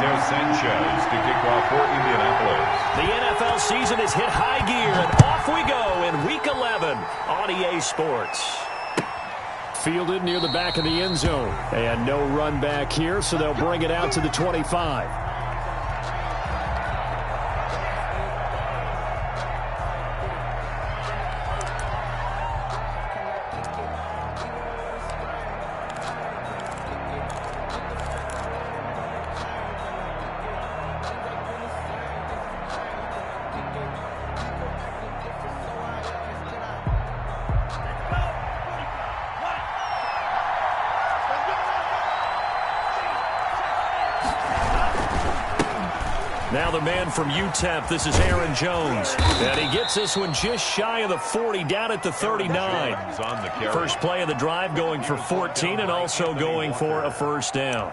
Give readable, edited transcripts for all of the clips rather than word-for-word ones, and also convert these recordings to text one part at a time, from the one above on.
Mateo Sanchez to kick off for Indianapolis. The NFL season has hit high gear, and off we go in Week 11 on EA Sports. Fielded near the back of the end zone. And no run back here, so they'll bring it out to the 25. Now the man from UTEP, this is Aaron Jones. And he gets this one just shy of the 40, down at the 39. First play of the drive going for 14 and also going for a first down.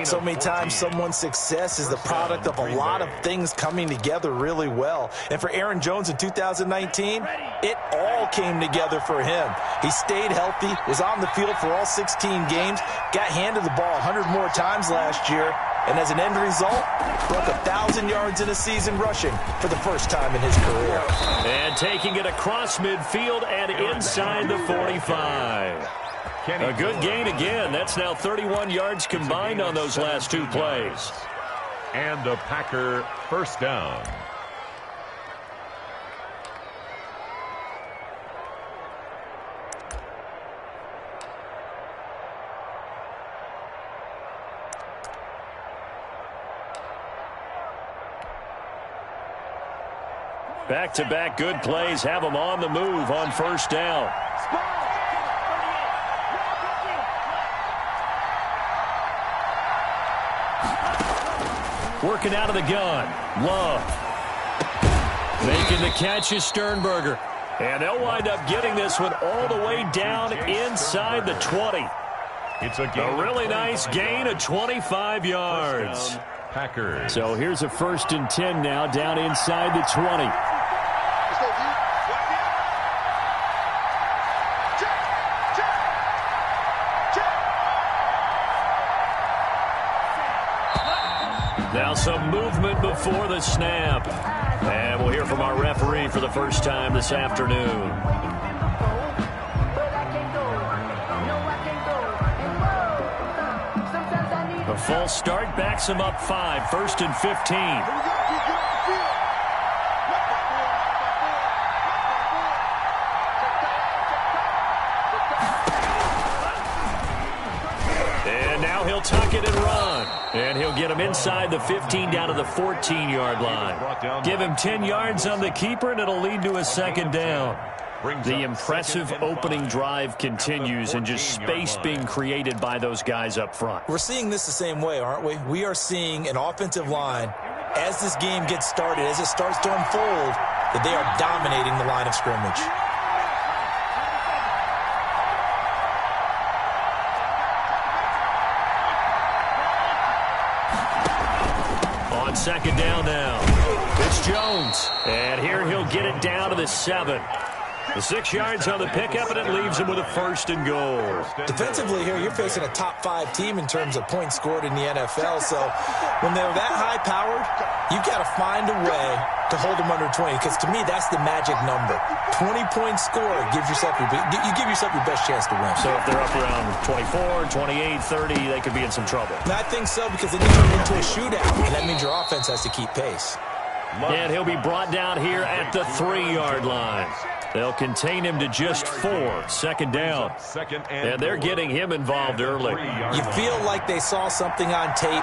So many times someone's success is the product of a lot of things coming together really well. And for Aaron Jones in 2019, it all came together for him. He stayed healthy, was on the field for all 16 games, got handed the ball 100 more times last year, and as an end result, broke 1,000 yards in a season rushing for the first time in his career. And taking it across midfield and inside the 45. A good gain again. That's now 31 yards combined on those last two plays. And a Packer first down. Back-to-back good plays have them on the move on first down. Working out of the gun. Love. Making the catch is Sternberger. And they'll wind up getting this one all the way down inside the 20. It's a really nice gain of 25 yards. Packers. So here's a 1st and 10 now down inside the 20. Now some movement before the snap. And we'll hear from our referee for the first time this afternoon. A false start backs him up 5, 1st and 15. And now he'll tuck it and run. And he'll get him inside the 15 down to the 14-yard line. Give him 10 yards on the keeper, and it'll lead to a second down. The impressive opening drive continues, and just space being created by those guys up front. We're seeing this the same way, aren't we? We are seeing an offensive line, as this game gets started, as it starts to unfold, that they are dominating the line of scrimmage. On second down now, it's Jones. And here he'll get it down to the 7. The 6 yards on the pickup, and it leaves him with a 1st and goal. Defensively here, you're facing a top-5 team in terms of points scored in the NFL. So when they're that high-powered, you've got to find a way to hold them under 20. Because to me, that's the magic number. 20 points scored gives yourself you give yourself your best chance to win. So if they're up around 24, 28, 30, they could be in some trouble. And I think so, because then you turn into a shootout, and that means your offense has to keep pace. And he'll be brought down here at the 3-yard line. They'll contain him to just 4. Second down. And they're getting him involved early. You feel like they saw something on tape,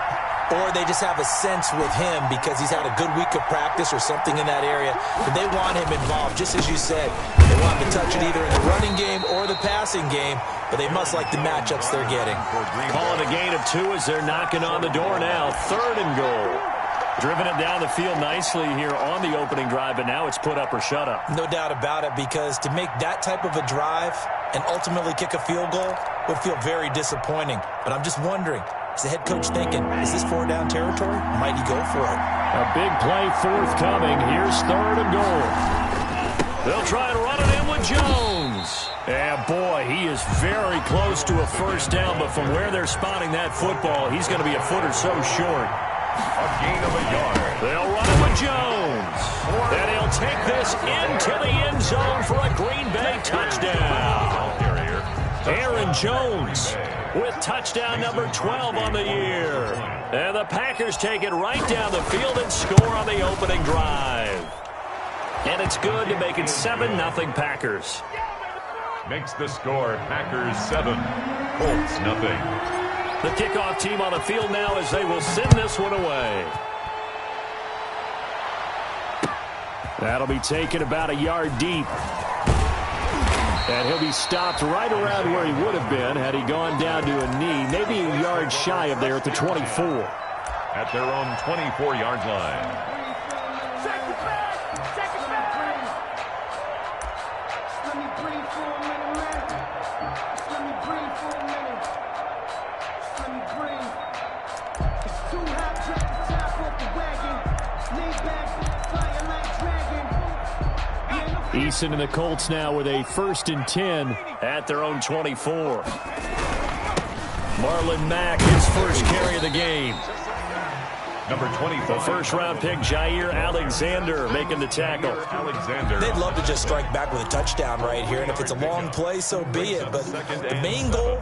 or they just have a sense with him because he's had a good week of practice or something in that area. But they want him involved, just as you said. They want him to touch it either in the running game or the passing game, but they must like the matchups they're getting. Calling a gain of 2 as they're knocking on the door now. 3rd and goal. Driven it down the field nicely here on the opening drive, but now it's put up or shut up. No doubt about it, because to make that type of a drive and ultimately kick a field goal would feel very disappointing. But I'm just wondering, is the head coach thinking, is this 4-down territory? Might he go for it? A big play forthcoming. Here's 3rd and goal. They'll try and run it in with Jones. And boy, he is very close to a 1st down, but from where they're spotting that football, he's going to be a foot or so short. A gain of a yard. They'll run it with Jones. And he'll take this into the end zone for a Green Bay touchdown. Aaron Jones with touchdown number 12 on the year. And the Packers take it right down the field and score on the opening drive. And it's good to make it 7-0 Packers. Makes the score Packers 7, Colts 0. The kickoff team on the field now as they will send this one away. That'll be taken about a yard deep. And he'll be stopped right around where he would have been had he gone down to a knee, maybe a yard shy of there at the 24. At their own 24-yard line. Eason and the Colts now with a 1st and 10 at their own 24. Marlon Mack, his first carry of the game. Number 24. The first-round pick, Jair Alexander, making the tackle. They'd love to just strike back with a touchdown right here, and if it's a long play, so be it. But the main goal,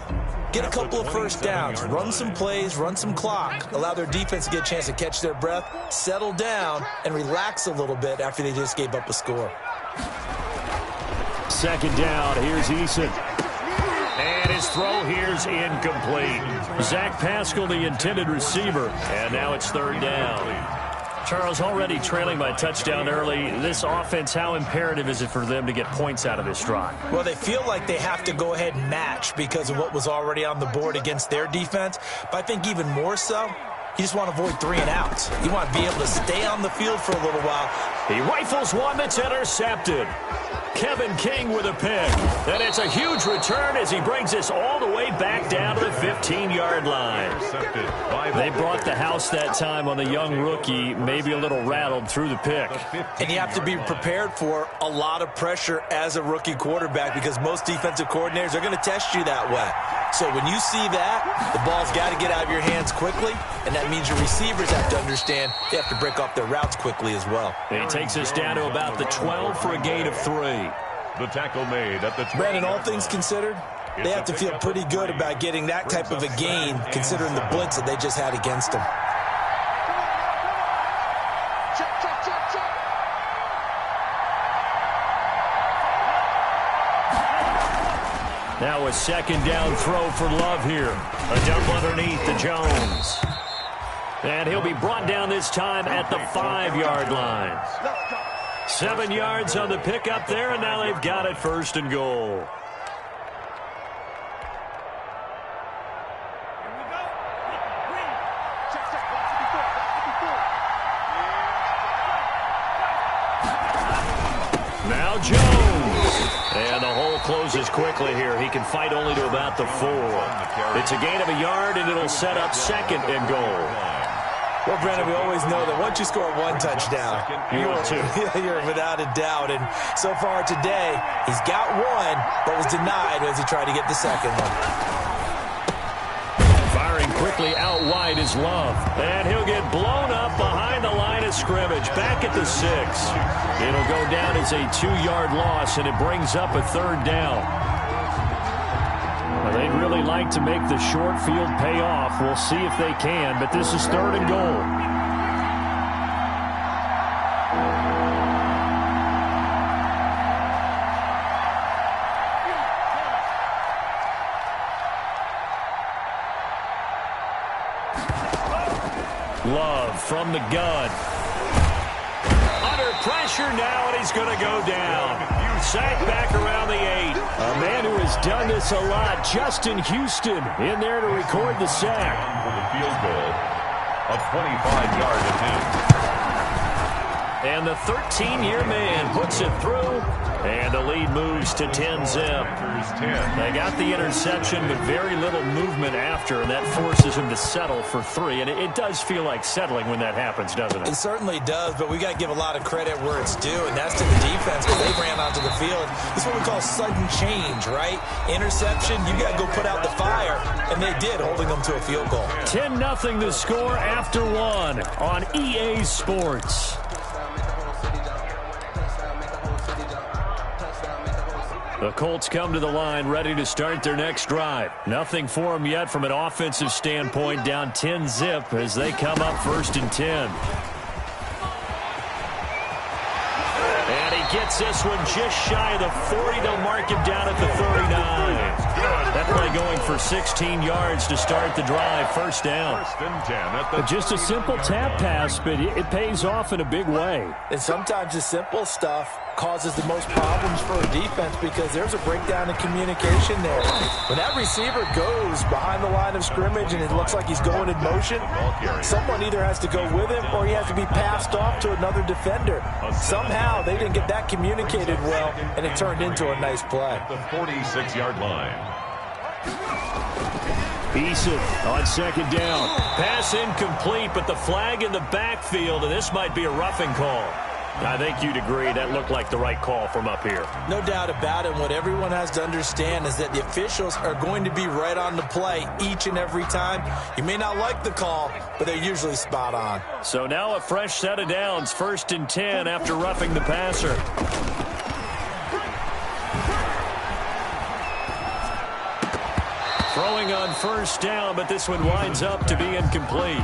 get a couple of first downs, run some plays, run some clock, allow their defense to get a chance to catch their breath, settle down, and relax a little bit after they just gave up a score. 2nd down, here's Eason. And his throw here's incomplete. Zach Pascal, the intended receiver. And now it's 3rd down. Charles, already trailing by touchdown early. This offense, how imperative is it for them to get points out of this drive? Well, they feel like they have to go ahead and match because of what was already on the board against their defense. But I think even more so, you just want to avoid 3 and outs. You want to be able to stay on the field for a little while. He rifles one that's intercepted. Kevin King with a pick. And it's a huge return as he brings this all the way back down to the 15-yard line. They brought the house that time on the young rookie, maybe a little rattled through the pick. And you have to be prepared for a lot of pressure as a rookie quarterback because most defensive coordinators are going to test you that way. So when you see that, the ball's got to get out of your hands quickly, and that means your receivers have to understand they have to break off their routes quickly as well. And he takes us down to about the 12 for a gain of 3. The tackle made at the 20. Brandon, all things considered, they have to feel pretty good about getting that type of a gain considering the blitz that they just had against them. Now a 2nd down throw for Love here. A dump underneath to Jones. And he'll be brought down this time at the 5-yard line. 7 yards on the pickup there, and now they've got it 1st and goal. Now Jones. And the hole closes quickly here. He can fight only to about the 4. It's a gain of a yard, and it'll set up 2nd and goal. Well, Brandon, we always know that once you score 1 touchdown, you're without a doubt. And so far today, he's got 1, but was denied as he tried to get the 2nd one. Firing quickly out wide is Love. And he'll get blown up behind the line of scrimmage, back at the 6. It'll go down as a 2-yard loss, and it brings up a 3rd down. Well, they'd really like to make the short field pay off. We'll see if they can, but this is 3rd and goal. Love from the gun. Under pressure now, and he's going to go down. Sacked back around the 8. A man who has done this a lot, Justin Houston, in there to record the sack. For the field goal, a 25-yard attempt. And the 13-year man puts it through, and the lead moves to 10-zip. They got the interception, but very little movement after, and that forces him to settle for 3. And it does feel like settling when that happens, doesn't it? It certainly does, but we got to give a lot of credit where it's due, and that's to the defense because they ran onto the field. This is what we call sudden change, right? Interception, you got to go put out the fire, and they did, holding them to a field goal. 10-0 the score after 1 on EA Sports. The Colts come to the line ready to start their next drive. Nothing for them yet from an offensive standpoint, down 10-zip as they come up 1st and 10. And he gets this one just shy of the 40. They'll mark him down at the 39. That play going for 16 yards to start the drive. 1st down. Just a simple tap pass, but it pays off in a big way. And sometimes the simple stuff causes the most problems for a defense because there's a breakdown in communication there. When that receiver goes behind the line of scrimmage and it looks like he's going in motion, someone either has to go with him or he has to be passed off to another defender. Somehow they didn't get that communicated well, and it turned into a nice play. The 46-yard line. Eason on 2nd down. Pass incomplete, but the flag in the backfield, and this might be a roughing call. I think you'd agree that looked like the right call from up here. No doubt about it. What everyone has to understand is that the officials are going to be right on the play each and every time. You may not like the call, but they're usually spot on. So now a fresh set of downs, 1st and 10 after roughing the passer. Throwing on 1st down, but this one winds up to be incomplete.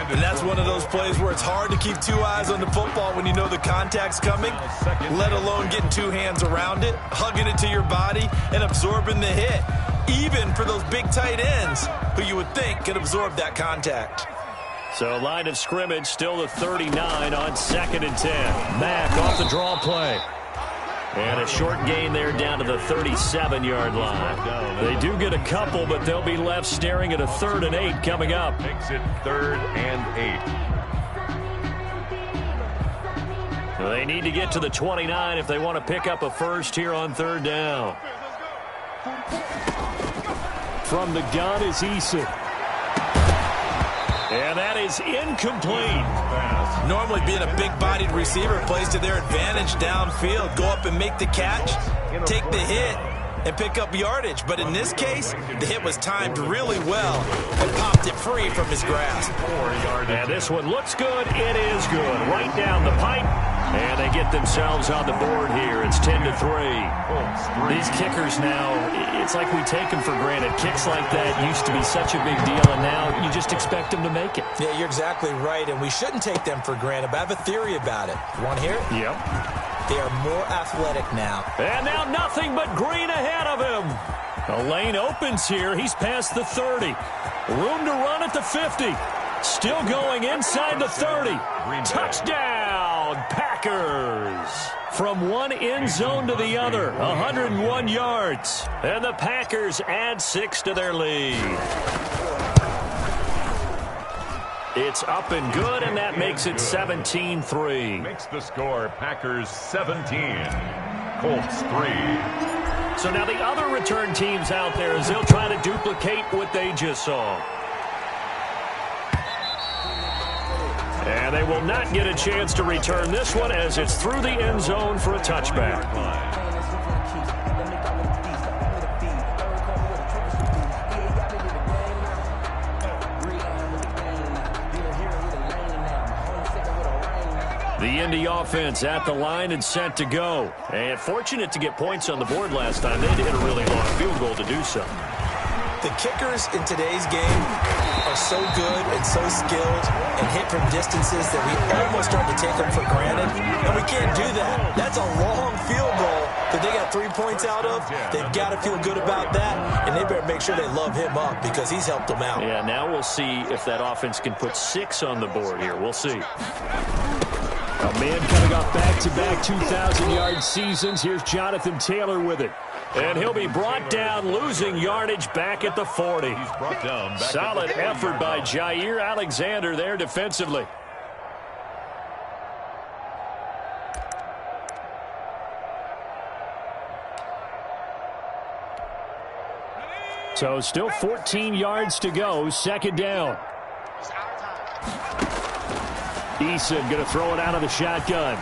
And that's one of those plays where it's hard to keep 2 eyes on the football when you know the contact's coming, let alone getting 2 hands around it, hugging it to your body, and absorbing the hit, even for those big tight ends who you would think could absorb that contact. So line of scrimmage still the 39 on 2nd and 10. Mack off the draw play. And a short gain there down to the 37-yard line. They do get a couple, but they'll be left staring at a 3rd and 8 coming up. Makes it 3rd and 8. They need to get to the 29 if they want to pick up a first here on 3rd down. From the gun is Eason. And that is incomplete. Normally being a big-bodied receiver plays to their advantage downfield. Go up and make the catch, take the hit, and pick up yardage. But in this case, the hit was timed really well and popped it free from his grasp. And this one looks good. It is good. Right down the pipe. And they get themselves on the board here. It's 10-3. These kickers now, it's like we take them for granted. Kicks like that used to be such a big deal, and now you just expect them to make it. Yeah, you're exactly right, and we shouldn't take them for granted. But I have a theory about it. You want to hear it? Yep. They are more athletic now. And now nothing but green ahead of him. A lane opens here. He's past the 30. Room to run at the 50. Still going inside the 30. Touchdown, Packers. From one end zone to the other, 101 yards. And the Packers add 6 to their lead. It's up and good, and that makes it 17-3. Makes the score Packers 17, Colts 3. So now the other return teams out there as they'll try to duplicate what they just saw. And they will not get a chance to return this one as it's through the end zone for a touchback. The Indy offense at the line and set to go. And fortunate to get points on the board last time. They had to hit a really long field goal to do so. The kickers in today's game are so good and so skilled and hit from distances that we almost start to take them for granted. And we can't do that. That's a long field goal that they got 3 points out of. They've got to feel good about that, and they better make sure they love him up because he's helped them out. Yeah, now we'll see if that offense can put 6 on the board here. We'll see. A man coming off back-to-back 2,000-yard seasons. Here's Jonathan Taylor with it. And he'll be brought down, losing yardage back at the 40. Solid effort by Jair Alexander there defensively. So still 14 yards to go, second down. Eason going to throw it out of the shotgun.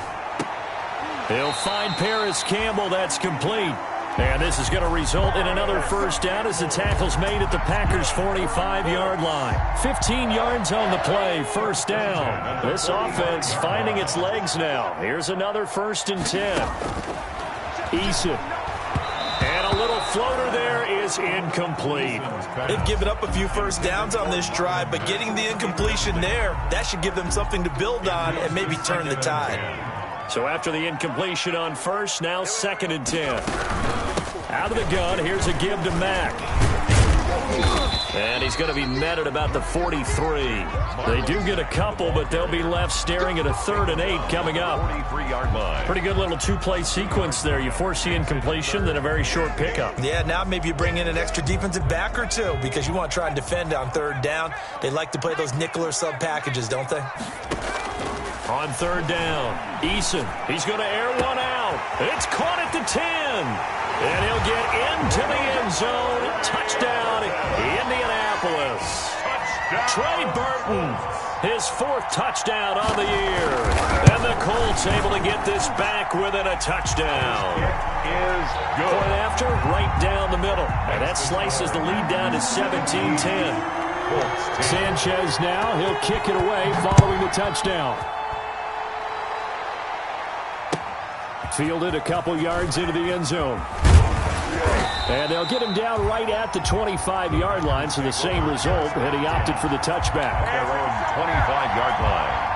He'll find Paris Campbell. That's complete. And this is going to result in another first down as the tackle's made at the Packers' 45-yard line. 15 yards on the play, first down. This offense finding its legs now. Here's another 1st and 10. Eason. And a little floater there is incomplete. They've given up a few first downs on this drive, but getting the incompletion there, that should give them something to build on and maybe turn the tide. So after the incompletion on first, now 2nd and 10. Out of the gun, here's a give to Mack. And he's going to be met at about the 43. They do get a couple, but they'll be left staring at a 3rd and 8 coming up. 43-yard line. Pretty good little two-play sequence there. You force the incompletion, then a very short pickup. Yeah, now maybe you bring in an extra defensive back or two because you want to try and defend on 3rd down. They like to play those nickel or sub packages, don't they? On 3rd down, Eason, he's going to air one out. It's caught at the 10. And he'll get into the end zone. Touchdown, Indianapolis. Touchdown. Trey Burton, his 4th touchdown on the year. And the Colts able to get this back within a touchdown. It is good. Point after, right down the middle. And that slices the lead down to 17-10. Sanchez now, he'll kick it away following the touchdown. Fielded a couple yards into the end zone. And they'll get him down right at the 25-yard line, so the same result, and he opted for the touchback. Their own 25-yard line.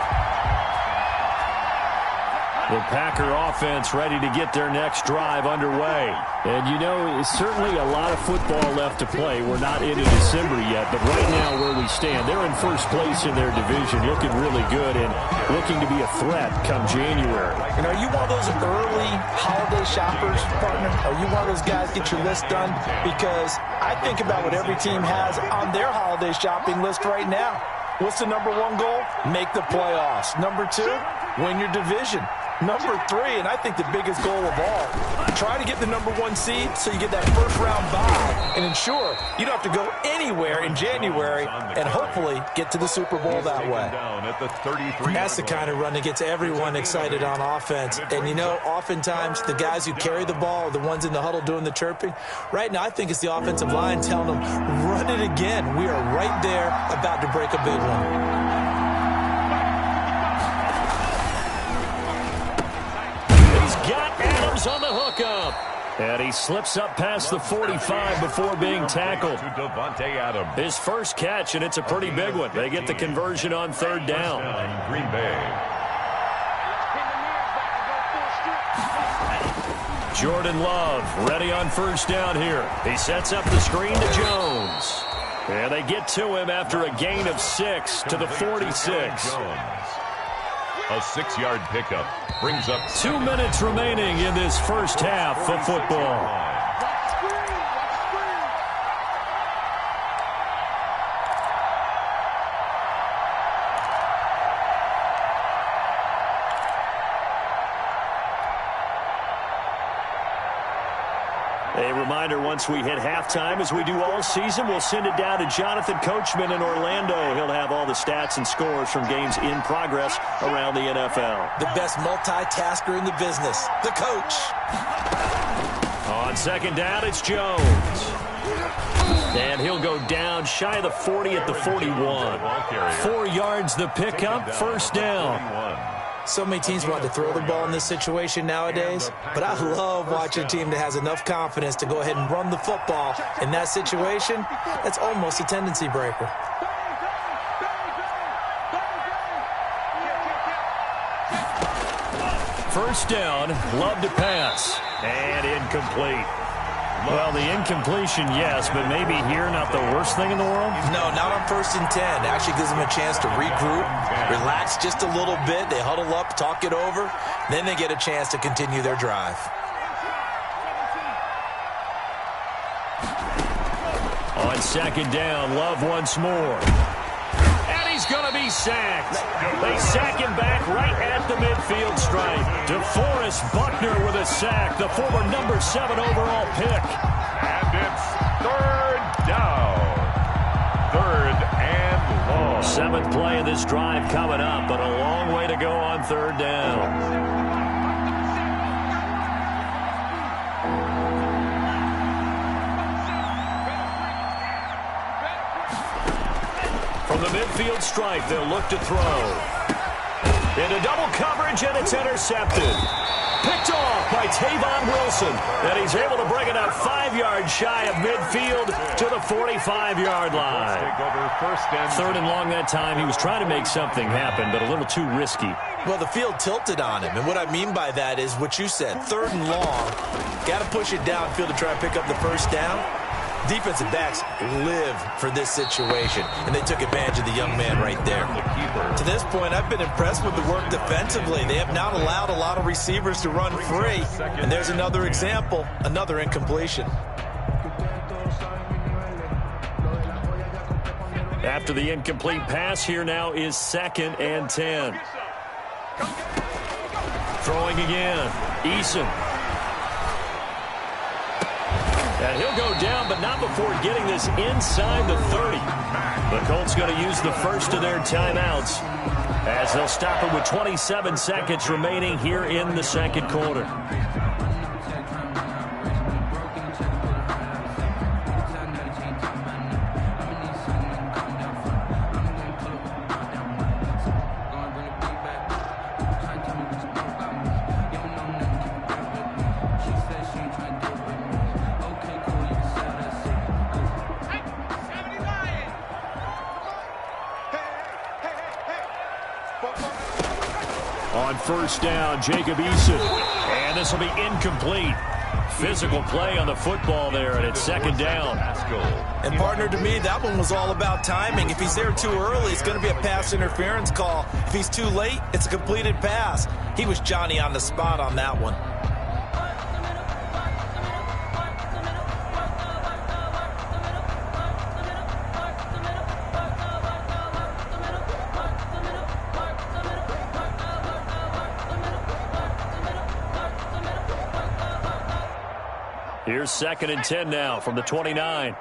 The Packer offense ready to get their next drive underway. And, you know, it's certainly a lot of football left to play. We're not into December yet, but right now where we stand, they're in first place in their division, looking really good and looking to be a threat come January. And are you one of those early holiday shoppers, partner? Are you one of those guys get your list done? Because I think about what every team has on their holiday shopping list right now. What's the number 1 goal? Make the playoffs. Number 2, win your division. Number 3, and I think the biggest goal of all, try to get the number 1 seed so you get that first-round bye and ensure you don't have to go anywhere in January and hopefully get to the Super Bowl that way. That's the kind of run that gets everyone excited on offense. And, you know, oftentimes the guys who carry the ball are the ones in the huddle doing the chirping. Right now, I think it's the offensive line telling them, run it again. We are right there about to break a big one. On the hookup. And he slips up past the 45 before being tackled. His first catch, and it's a pretty big one. They get the conversion on 3rd down. Green Bay. Jordan Love ready on 1st down here. He sets up the screen to Jones. And they get to him after a gain of 6 to the 46. A 6-yard pickup brings up 2 minutes remaining in this first half of football. A reminder, once we hit halftime, as we do all season, we'll send it down to Jonathan Coachman in Orlando. He'll have all the stats and scores from games in progress around the NFL. The best multitasker in the business, the coach. On 2nd down, it's Jones. And he'll go down shy of the 40 at the 41. 4 yards the pickup, 1st down. So many teams want to throw the ball in this situation nowadays, but I love watching a team that has enough confidence to go ahead and run the football. In that situation, that's almost a tendency breaker. First down, Love to pass, and incomplete. Well, the incompletion, yes, but maybe here not the worst thing in the world? No, not on 1st and 10. It actually gives them a chance to regroup, relax just a little bit. They huddle up, talk it over. Then they get a chance to continue their drive. On 2nd down, Love once more. And he's going to be sacked. They sack him back right at the midfield stripe. DeForest Buckner with a sack, the former number 7 overall pick. And it's Third down. Third and long. 7th play of this drive coming up, but a long way to go on 3rd down. From the midfield stripe, they'll look to throw. Into double coverage, and it's intercepted. Picked off by Tavon Wilson. And he's able to bring it up 5 yards shy of midfield to the 45-yard line. 3rd and long that time. He was trying to make something happen, but a little too risky. Well, the field tilted on him, and what I mean by that is what you said. 3rd and long. Got to push it downfield to try and pick up the first down. Defensive backs live for this situation, and they took advantage of the young man right there. To this point, I've been impressed with the work defensively. They have not allowed a lot of receivers to run free, and there's another example, another incompletion. After the incomplete pass, here now is 2nd and 10. Throwing again, Eason. And he'll go down, but not before getting this inside the 30. The Colts going to use the first of their timeouts as they'll stop it with 27 seconds remaining here in the 2nd quarter. On 1st down, Jacob Eason. And this will be incomplete. Physical play on the football there, and it's 2nd down. And partner, to me, that one was all about timing. If he's there too early, it's going to be a pass interference call. If he's too late, it's a completed pass. He was Johnny on the spot on that one. Here's 2nd and 10 now from the 29.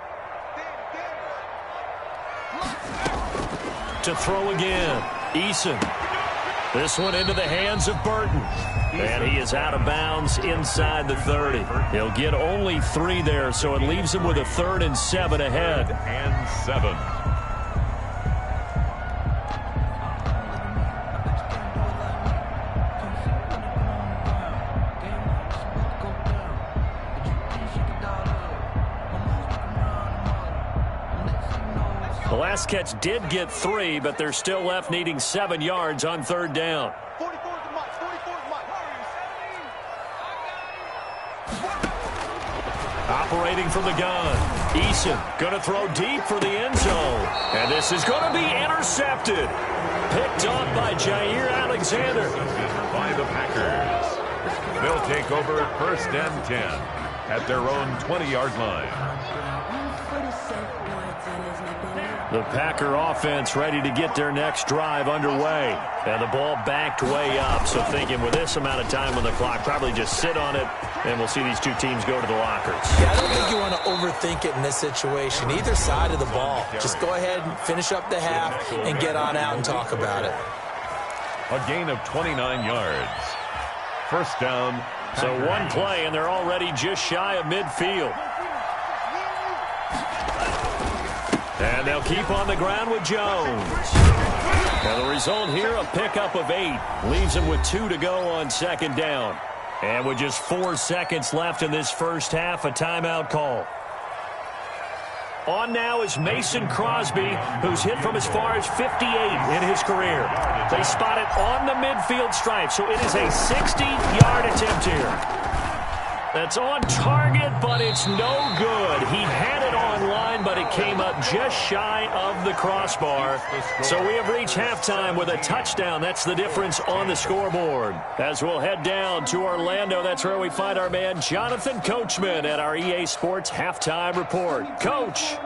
To throw again, Eason. This one into the hands of Burton. And he is out of bounds inside the 30. He'll get only 3 there, so it leaves him with a 3rd and 7 ahead. 3rd and 7. The last catch did get 3, but they're still left needing 7 yards on 3rd down. Operating from the gun, Eason going to throw deep for the end zone. And this is going to be intercepted. Picked off by Jair Alexander. By the Packers. They'll take over 1st and 10 at their own 20-yard line. The Packer offense ready to get their next drive underway. And the ball backed way up, so thinking with this amount of time on the clock, probably just sit on it, and we'll see these two teams go to the lockers. Yeah, I don't think you want to overthink it in this situation. Either side of the ball. Just go ahead and finish up the half and get on out and talk about it. A gain of 29 yards. 1st down. So one play, and they're already just shy of midfield. And they'll keep on the ground with Jones. And the result here, a pickup of 8. Leaves them with 2 to go on 2nd down. And with just 4 seconds left in this first half, a timeout call. On now is Mason Crosby, who's hit from as far as 58 in his career. They spot it on the midfield stripe, so it is a 60-yard attempt here. That's on target, but it's no good. He had it on line, but it came up just shy of the crossbar. So we have reached halftime with a touchdown. That's the difference on the scoreboard. As we'll head down to Orlando, that's where we find our man Jonathan Coachman at our EA Sports Halftime Report. Coach.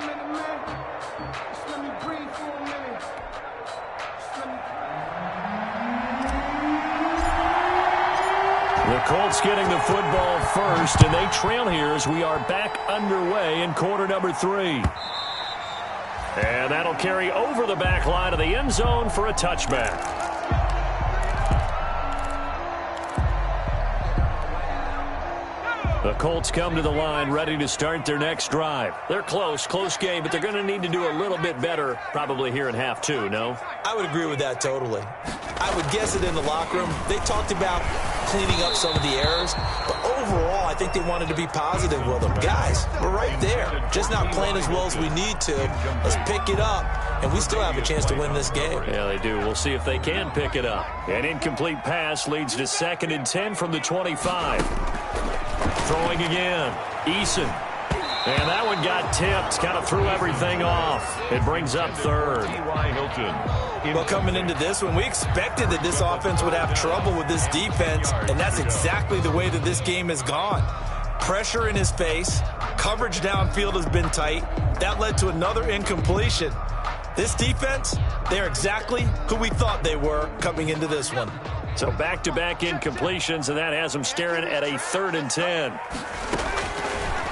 The Colts getting the football first, and they trail here as we are back underway in quarter number 3. And that'll carry over the back line of the end zone for a touchback. The Colts come to the line ready to start their next drive. They're close game, but they're going to need to do a little bit better probably here in half 2, no? I would agree with that totally. I would guess it in the locker room. They talked about cleaning up some of the errors, but overall, I think they wanted to be positive with them. Guys, we're right there. Just not playing as well as we need to. Let's pick it up, and we still have a chance to win this game. Yeah, they do. We'll see if they can pick it up. An incomplete pass leads to 2nd and 10 from the 25. Throwing again. Eason. And that one got tipped. Kind of threw everything off. It brings up 3rd. Well, coming into this one, we expected that this offense would have trouble with this defense, and that's exactly the way that this game has gone. Pressure in his face. Coverage downfield has been tight. That led to another incompletion. This defense, they're exactly who we thought they were coming into this one. So back-to-back incompletions, and that has him staring at a 3rd and 10.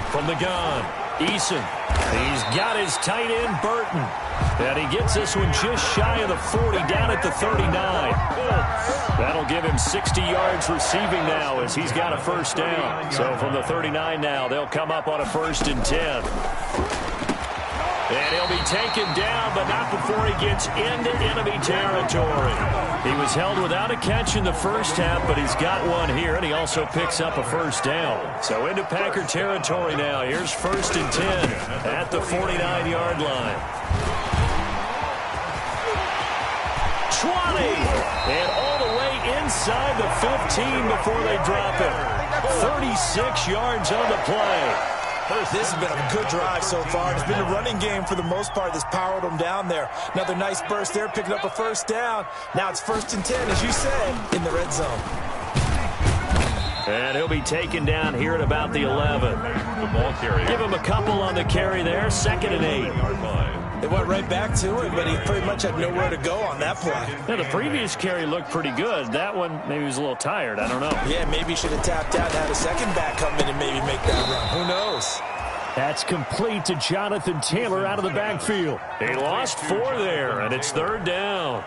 From the gun, Eason. He's got his tight end, Burton. And he gets this one just shy of the 40, down at the 39. That'll give him 60 yards receiving now as he's got a first down. So from the 39 now, they'll come up on a 1st and 10. And he'll be taken down, but not before he gets into enemy territory. He was held without a catch in the first half, but he's got one here, and he also picks up a first down. So into Packer territory now. Here's 1st and 10 at the 49-yard line. 20! And all the way inside the 15 before they drop it. 36 yards on the play. This has been a good drive so far. It's been a running game for the most part that's powered them down there. Another nice burst there, picking up a first down. Now it's 1st and 10, as you said, in the red zone. And he'll be taken down here at about the 11. Give him a couple on the carry there, 2nd and 8. They went right back to him, but he pretty much had nowhere to go on that play. Yeah, the previous carry looked pretty good. That one, maybe he was a little tired. I don't know. Yeah, maybe he should have tapped out and had a second back come in and maybe make that run. Who knows? That's complete to Jonathan Taylor out of the backfield. He lost 4 there, and it's 3rd down.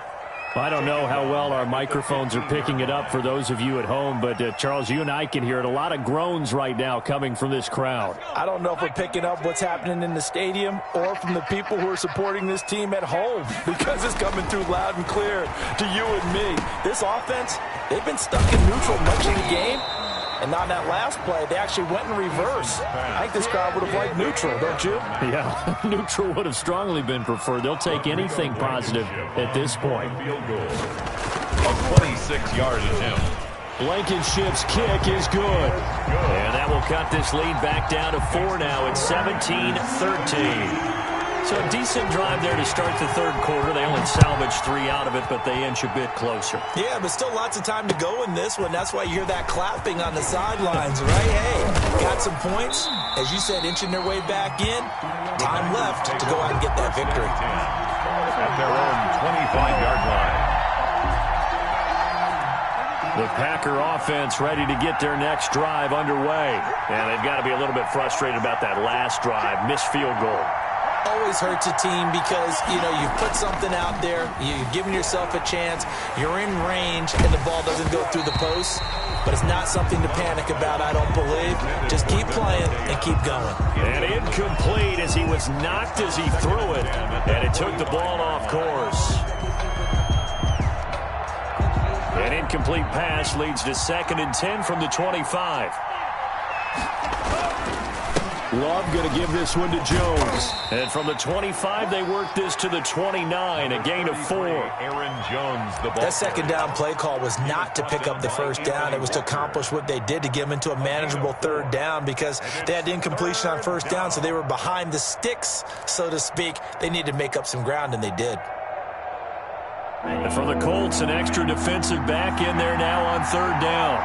I don't know how well our microphones are picking it up for those of you at home, but Charles, you and I can hear it. A lot of groans right now coming from this crowd. I don't know if we're picking up what's happening in the stadium or from the people who are supporting this team at home, because it's coming through loud and clear to you and me. This offense, they've been stuck in neutral much of the game. And on that last play, they actually went in reverse. I think this crowd would have liked neutral, don't you? Yeah, neutral would have strongly been preferred. They'll take anything positive at this point. A 26-yard attempt. Blankenship's kick is good. And that will cut this lead back down to 4 now. It's 17-13. So a decent drive there to start the 3rd quarter. They only salvaged 3 out of it, but they inch a bit closer. Yeah, but still lots of time to go in this one. That's why you hear that clapping on the sidelines, right? Hey, got some points. As you said, inching their way back in. Time left to go out and get that victory. At their own 25-yard line. The Packer offense ready to get their next drive underway. And they've got to be a little bit frustrated about that last drive. Missed field goal. Always hurts a team because, you know, you've put something out there, you've given yourself a chance, you're in range, and the ball doesn't go through the post. But it's not something to panic about, I don't believe. Just keep playing and keep going. And incomplete as he was knocked as he threw it, and it took the ball off course. An incomplete pass leads to 2nd and 10 from the 25. Love going to give this one to Jones. And from the 25, they work this to the 29, a gain of 4. Aaron Jones, the ball. That second down play call was not to pick up the first down. It was to accomplish what they did, to get them into a manageable 3rd down, because they had incompletion on first down, so they were behind the sticks, so to speak. They needed to make up some ground, and they did. And for the Colts, an extra defensive back in there now on 3rd down.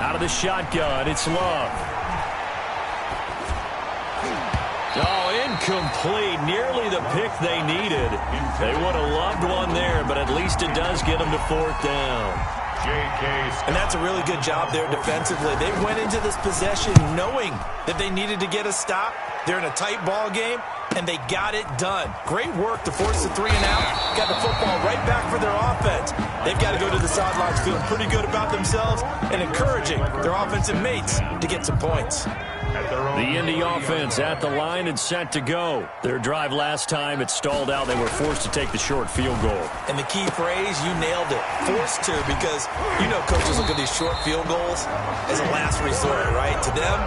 Out of the shotgun, it's Love. Oh, Incomplete. Nearly the pick they needed. They would have loved one there, but at least it does get them to fourth down. And that's a really good job there defensively. They went into this possession knowing that they needed to get a stop. They're in a tight ball game, and they got it done. Great work to force the 3 and out. Got the football right back for their offense. They've got to go to the sidelines feeling pretty good about themselves and encouraging their offensive mates to get some points. The Indy offense at the line and set to go. Their drive last time, it stalled out. They were forced to take the short field goal. And the key phrase, you nailed it, forced to, because you know coaches look at these short field goals as a last resort, right? To them,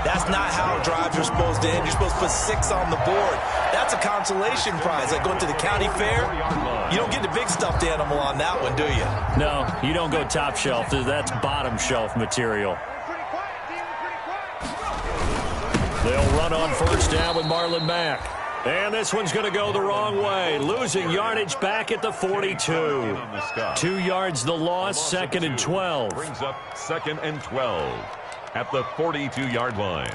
that's not how drives are supposed to end. You're supposed to put 6 on the board. That's a consolation prize, like going to the county fair. You don't get the big stuffed animal on that one, do you? No, you don't go top shelf. That's bottom shelf material. They'll run on first down with Marlon Mack. And this one's going to go the wrong way. Losing yardage back at the 42. 2 yards the loss, 2nd and 12. Brings up 2nd and 12 at the 42-yard line.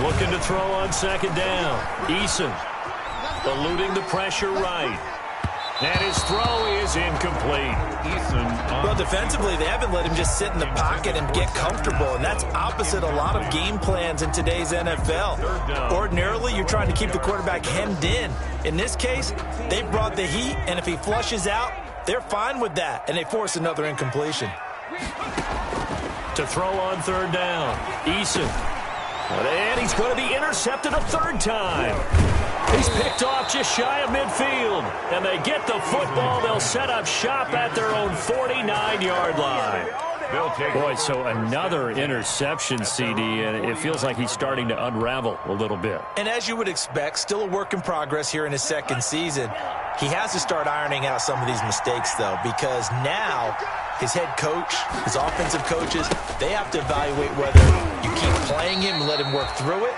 Looking to throw on 2nd down. Eason eluding the pressure right. And his throw is incomplete. Well, defensively, they haven't let him just sit in the pocket and get comfortable, and that's opposite a lot of game plans in today's NFL. Ordinarily, you're trying to keep the quarterback hemmed in. In this case, they brought the heat, and if he flushes out, they're fine with that, and they force another incompletion. To throw on 3rd down. Eason. And he's going to be intercepted a 3rd time. He's picked off just shy of midfield. And they get the football. They'll set up shop at their own 49-yard line. Boy, so another interception, CD, and it feels like he's starting to unravel a little bit. And as you would expect, still a work in progress here in his 2nd season. He has to start ironing out some of these mistakes, though, because now his head coach, his offensive coaches, they have to evaluate whether you keep playing him and let him work through it,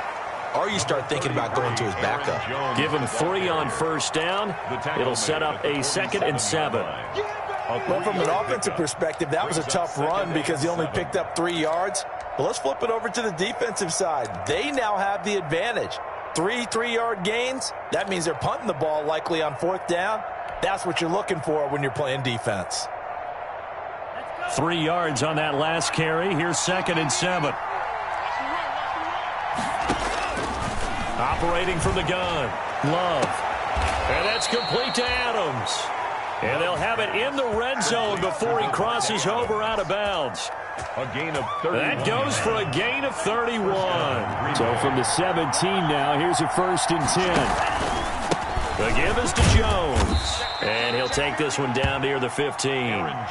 or you start thinking about going to his backup. Give him 3 on first down. It'll set up a 2nd and 7. Well, from an offensive perspective, that was a tough run because he only picked up 3 yards. But let's flip it over to the defensive side. They now have the advantage. 3 3-yard gains, that means they're punting the ball likely on 4th down. That's what you're looking for when you're playing defense. 3 yards on that last carry. Here's 2nd and 7. Operating from the gun. Love. And that's complete to Adams. And they'll have it in the red zone before he crosses over out of bounds. A gain of 31. That goes for a gain of 31. So from the 17 now, here's a 1st and 10. The give is to Jones. And he'll take this one down near the 15.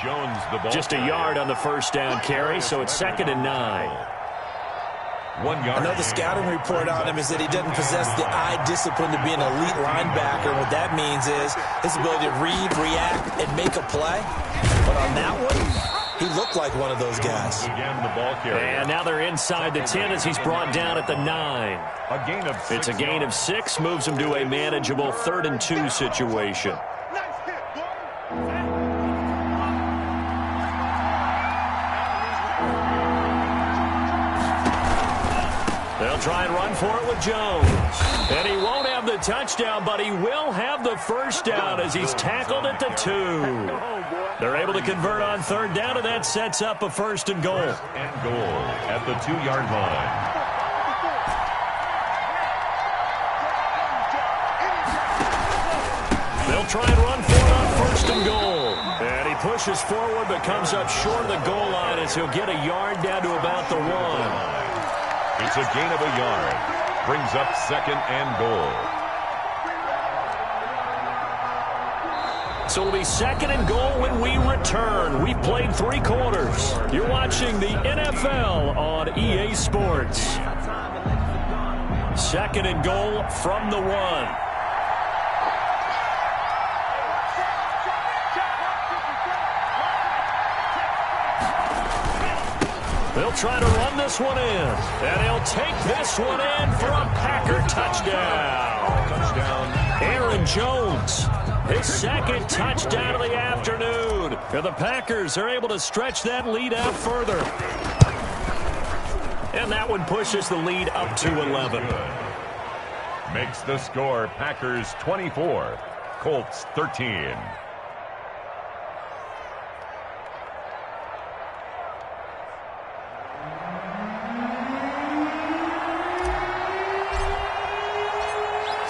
Jones, the ball. Just a yard on the first down carry, so it's 2nd and 9. 1 yard. Another scouting report on him is that he doesn't possess the eye discipline to be an elite linebacker. What that means is his ability to read, react, and make a play. But on that one, he looked like one of those guys. Again, the ball carrier. And now they're inside the 10 as he's brought down at the 9. A gain of 6. It's a gain of 6, moves him to a manageable 3rd and 2 situation. They'll try and run for it with Jones. And he won't have the touchdown, but he will have the first down as he's tackled at the 2. They're able to convert on 3rd down, and that sets up a 1st and goal. And goal at the 2-yard line. They'll try and run for it on 1st and goal. And he pushes forward but comes up short of the goal line as he'll get a yard down to about the 1. It's a gain of a yard. Brings up 2nd and goal. So it'll be 2nd and goal when we return. We've played 3 quarters. You're watching the NFL on EA Sports. 2nd and goal from the 1. They'll try to run this one in. And he'll take this one in for a Packer touchdown. Aaron Jones, his second touchdown of the afternoon. And the Packers are able to stretch that lead out further. And that one pushes the lead up to 11. Makes the score Packers 24, Colts 13.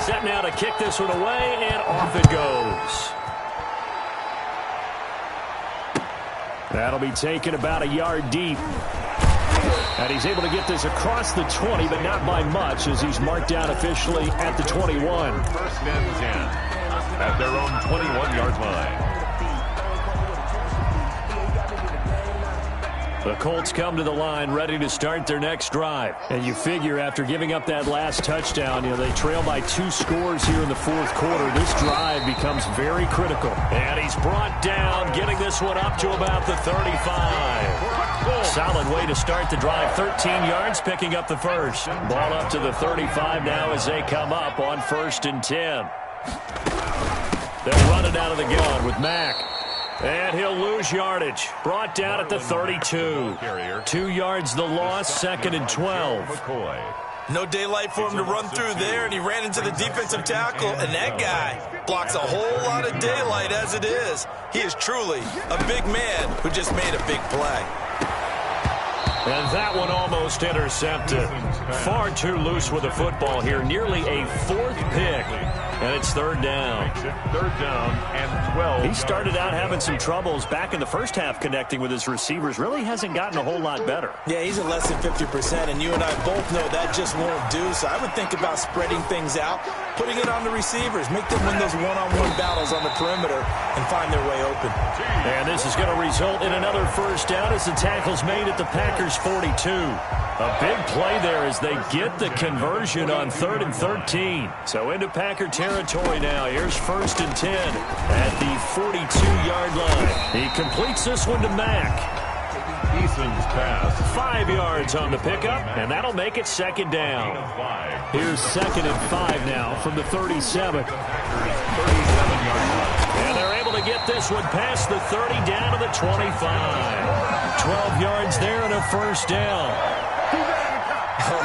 Set now to kick this one away, and off it goes. That'll be taken about a yard deep. And he's able to get this across the 20, but not by much, as he's marked down officially at the 21. First and 10 at their own 21-yard line. The Colts come to the line ready to start their next drive. And you figure after giving up that last touchdown, they trail by 2 scores here in the fourth quarter. This drive becomes very critical. And he's brought down, getting this one up to about the 35. Solid way to start the drive. 13 yards, picking up the first. Ball up to the 35 now as they come up on 1st and 10. They'll run it out of the gun with Mack. And he'll lose yardage. Brought down at the 32. 2 yards the loss, 2nd and 12. No daylight for him to run through there, and he ran into the defensive tackle, and that guy blocks a whole lot of daylight as it is. He is truly a big man who just made a big play. And that one almost intercepted. Far too loose with the football here. Nearly a 4th pick. And it's 3rd down. 3rd down and 12. He started out having some troubles back in the first half connecting with his receivers. Really hasn't gotten a whole lot better. Yeah, he's at less than 50%, and you and I both know that just won't do. So I would think about spreading things out, putting it on the receivers, make them win those one-on-one battles on the perimeter, and find their way open. And this is going to result in another first down as the tackle's made at the Packers' 42. A big play there as they get the conversion on 3rd and 13. So into Packer territory now. Here's 1st and 10 at the 42-yard line. He completes this one to Mack. Eason's pass. 5 yards on the pickup, and that'll make it 2nd down. Here's 2nd and 5 now from the 37. And they're able to get this one past the 30 down to the 25. 12 yards there and a first down.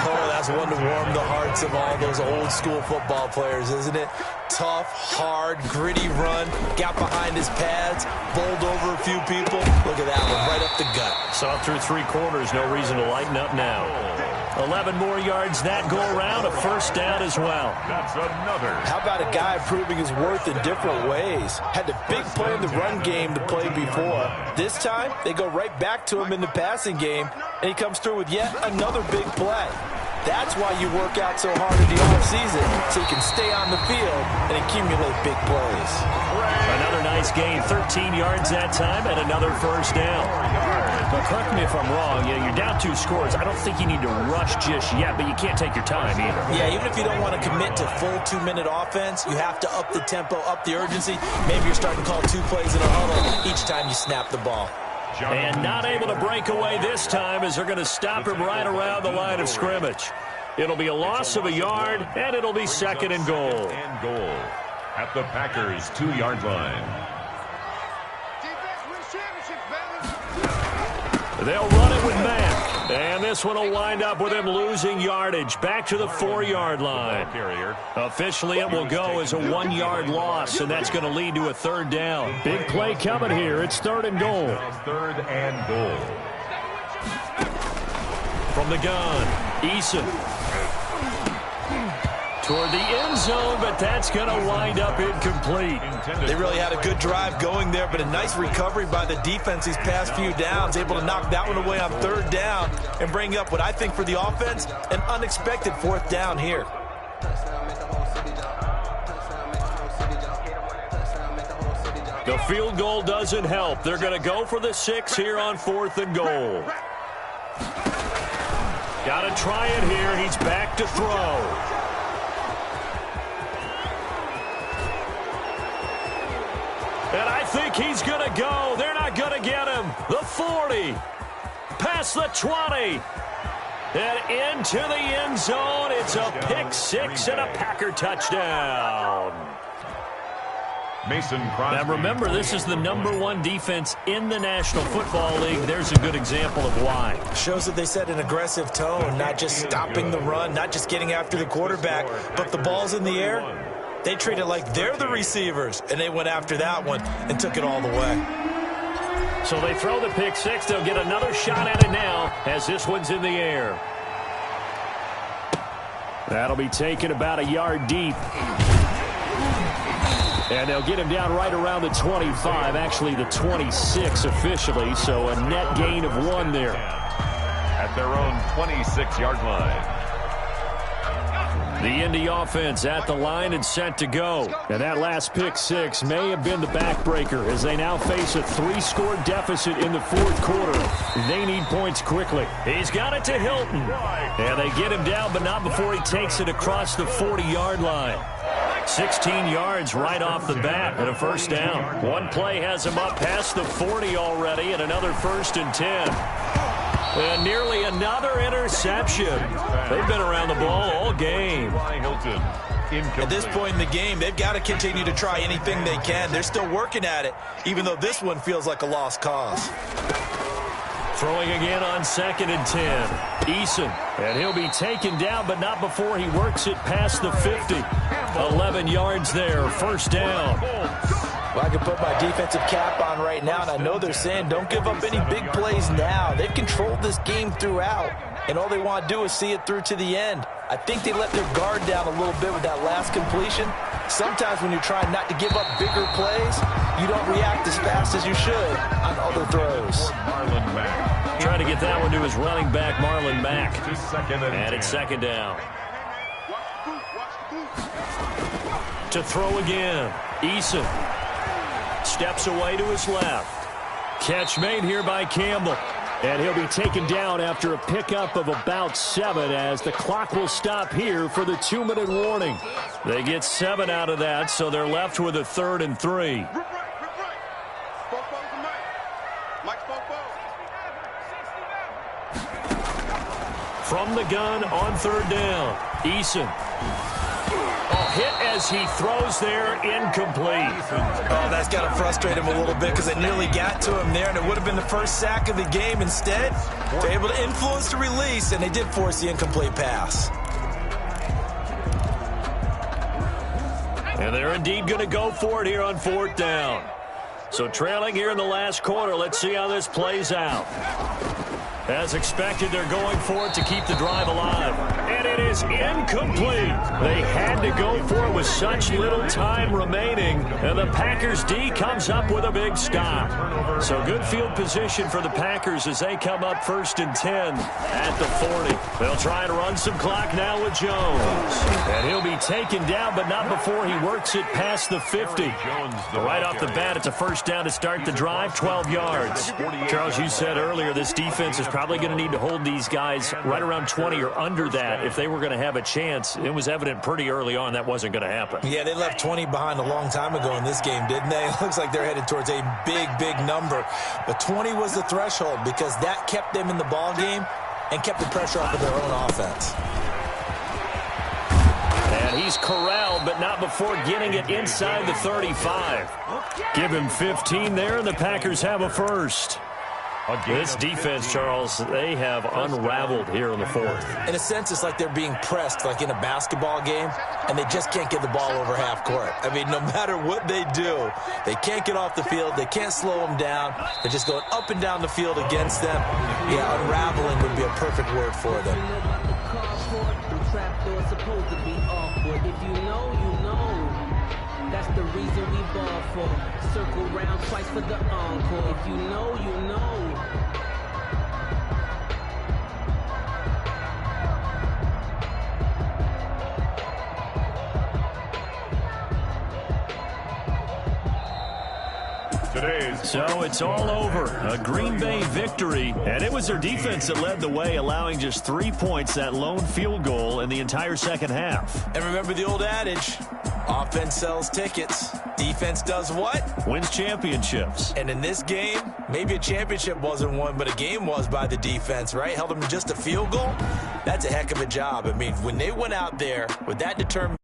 Oh, that's one to warm the hearts of all those old-school football players, isn't it? Tough, hard, gritty run, got behind his pads, bowled over a few people. Look at that one, right up the gut. Saw through 3 quarters, no reason to lighten up now. 11 more yards that go around, a first down as well. That's another. How about a guy proving his worth in different ways? Had a big play in the run game to play before. This time, they go right back to him in the passing game, and he comes through with yet another big play. That's why you work out so hard in the offseason, so you can stay on the field and accumulate big plays. Another nice gain, 13 yards that time, and another first down. But correct me if I'm wrong, you're down 2 scores. I don't think you need to rush just yet, but you can't take your time either. Yeah, even if you don't want to commit to full 2-minute offense, you have to up the tempo, up the urgency. Maybe you're starting to call 2 plays in a huddle each time you snap the ball. And not able to break away this time as they're going to stop him right around the line of scrimmage. It'll be a loss of a yard, and it'll be 2nd and goal. And goal at the Packers' 2-yard line. They'll run it with Mack. And this one will wind up with him losing yardage. Back to the 4-yard line. Officially, it will go as a 1-yard loss, and that's going to lead to a 3rd down. Big play coming here. It's 3rd and goal. 3rd and goal. From the gun, Eason. Toward the end zone, but that's going to wind up incomplete. They really had a good drive going there, but a nice recovery by the defense these past few downs, able to knock that one away on 3rd down and bring up what I think for the offense, an unexpected 4th down here. The field goal doesn't help. They're going to go for the 6 here on 4th and goal. Got to try it here. He's back to throw. And I think he's going to go. They're not going to get him. The 40. past the 20. And into the end zone. It's a pick six and a Packer touchdown. Now remember, this is the #1 defense in the National Football League. There's a good example of why. Shows that they set an aggressive tone, not just stopping the run, not just getting after the quarterback, but the ball's in the air. They treat it like they're the receivers, and they went after that one and took it all the way. So they throw the pick six. They'll get another shot at it now as this one's in the air. That'll be taken about a yard deep. And they'll get him down right around the 25, actually the 26 officially, so a net gain of 1 there. At their own 26-yard line. The Indy offense at the line and set to go. And that last pick six may have been the backbreaker as they now face a 3-score deficit in the fourth quarter. They need points quickly. He's got it to Hilton. And they get him down, but not before he takes it across the 40-yard line. 16 yards right off the bat and a first down. One play has him up past the 40 already and another 1st and 10. And nearly another interception. They've been around the ball all game. At this point in the game, they've got to continue to try anything they can. They're still working at it, even though this one feels like a lost cause. Throwing again on 2nd and 10. Eason. And he'll be taken down, but not before he works it past the 50. 11 yards there. First down. Well, I can put my defensive cap on right now, and I know they're saying don't give up any big plays now. They've controlled this game throughout, and all they want to do is see it through to the end. I think they let their guard down a little bit with that last completion. Sometimes when you're trying not to give up bigger plays, you don't react as fast as you should on other throws. Trying to get that one to his running back, Marlon Mack. And it's 2nd down. To throw again. Eason. Steps away to his left. Catch made here by Campbell. And he'll be taken down after a pickup of about 7 as the clock will stop here for the 2-minute warning. They get 7 out of that, so they're left with a 3rd and 3. From the gun on 3rd down. Eason. Hit as he throws there, incomplete. Oh, that's got to frustrate him a little bit because they nearly got to him there, and it would have been the first sack of the game. Instead, they're able to influence the release, and they did force the incomplete pass. And they're indeed going to go for it here on 4th down. So trailing here in the last quarter, let's see how this plays out. As expected, they're going for it to keep the drive alive. And it is incomplete. They had to go for it with such little time remaining. And the Packers D comes up with a big stop. So good field position for the Packers as they come up 1st and 10 at the 40. They'll try and run some clock now with Jones. And he'll be taken down, but not before he works it past the 50. Right off the bat, it's a first down to start the drive, 12 yards. Charles, you said earlier this defense is probably going to need to hold these guys right around 20 or under that if they were going to have a chance. It was evident pretty early on that wasn't going to happen. Yeah, they left 20 behind a long time ago in this game, didn't they? It looks like they're headed towards a big, big number. But 20 was the threshold because that kept them in the ball game and kept the pressure off of their own offense. And he's corralled, but not before getting it inside the 35. Give him 15 there, and the Packers have a first. This defense, Charles, they have unraveled here in the 4th. In a sense, it's like they're being pressed like in a basketball game, and they just can't get the ball over half court. I mean, no matter what they do, they can't get off the field. They can't slow them down. They're just going up and down the field against them. Yeah, unraveling would be a perfect word for them. If you know, you know. That's the reason we ball for. Circle round twice for the encore. If you know, you know. So it's all over. A Green Bay victory, and it was their defense that led the way, allowing just 3 points, that lone field goal in the entire second half. And remember the old adage, Offense sells tickets. Defense does what? Wins championships. And in this game, maybe a championship wasn't won, but a game was by the defense, right? Held them just a field goal. That's a heck of a job. I mean, when they went out there with that determination,